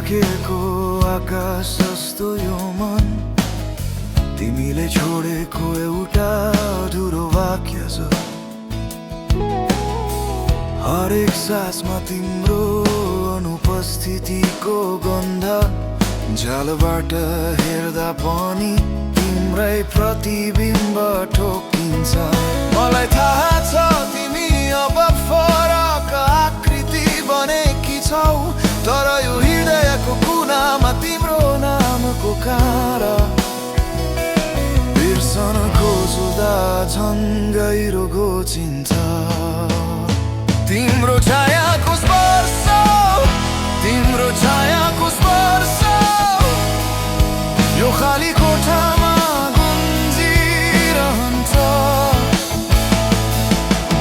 राखेको आकाश जस्तो यो मन, तिमीले छोडेको एउटा अधुरो वाक्य छ। हरेक सासमा तिम्रो अनुपस्थितिको गन्ध, झ्यालबाट हेर्दा पनि तिम्रै प्रतिबिम्ब ठोकिन्छ। मलाई थाहा छ तिमी अब फरक आकृति बनेकी छौ, तर यो हृदयको कुनामा तिम्रो नामको काँडा बिर्सन खोज्दा झन् गहिरो घोचिन्छ। तिम्रो छायाको स्पर्श, तिम्रो छायाको स्पर्श यो खाली कोठामा गुन्जिरहन्छ।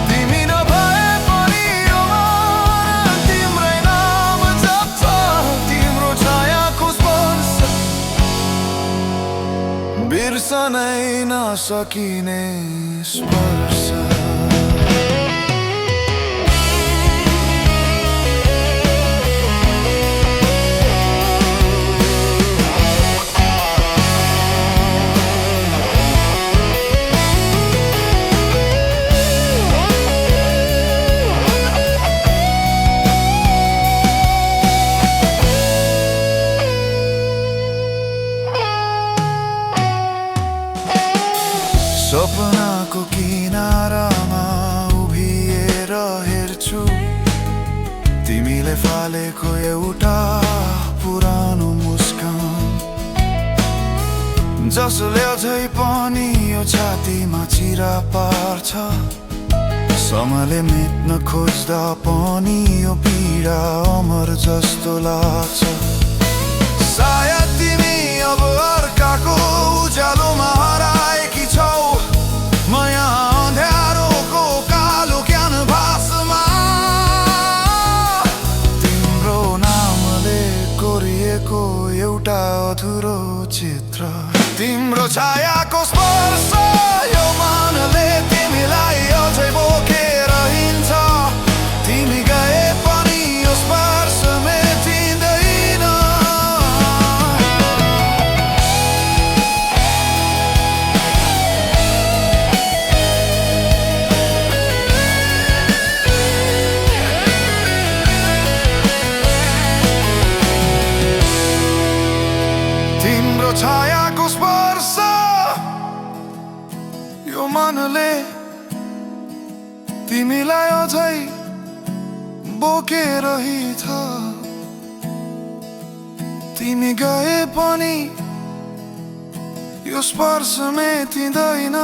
तिमी नभए पनि यो मन तिम्रै नाम जप्छ। तिम्रो छायाको स्पर्श बिर्सनै नसकिने स्पर्श। सपनाको किनारामा उभिएर हेर्छु तिमीले फालेको एउटा पुरानो मुस्कान, जसले अझै पनि यो छातीमा चिरा पार्छ। समयले मेट्न खोज्दा पनि यो पीडा अमर जस्तो लाग्छ। सायद तिमी अब अर्काको उज्यालोमा हराएकी छौ, म यहाँ अँध्यारोको कालो क्यानभासमा तिम्रो नामले कोरिएको एउटा अधुरो चित्र। तिम्रो छायाको स्पर्श यो मनले तिमीलाई अझै बोकेर हिँड्छ। तिमी गए पनि यो स्पर्श मेटिँदैन। तिम्रो छायाको स्पर्श यो मनले तिमीलाई अझै बोकेर हिँड्छ। तिमी गए पनि यो स्पर्श मेटिँदैन।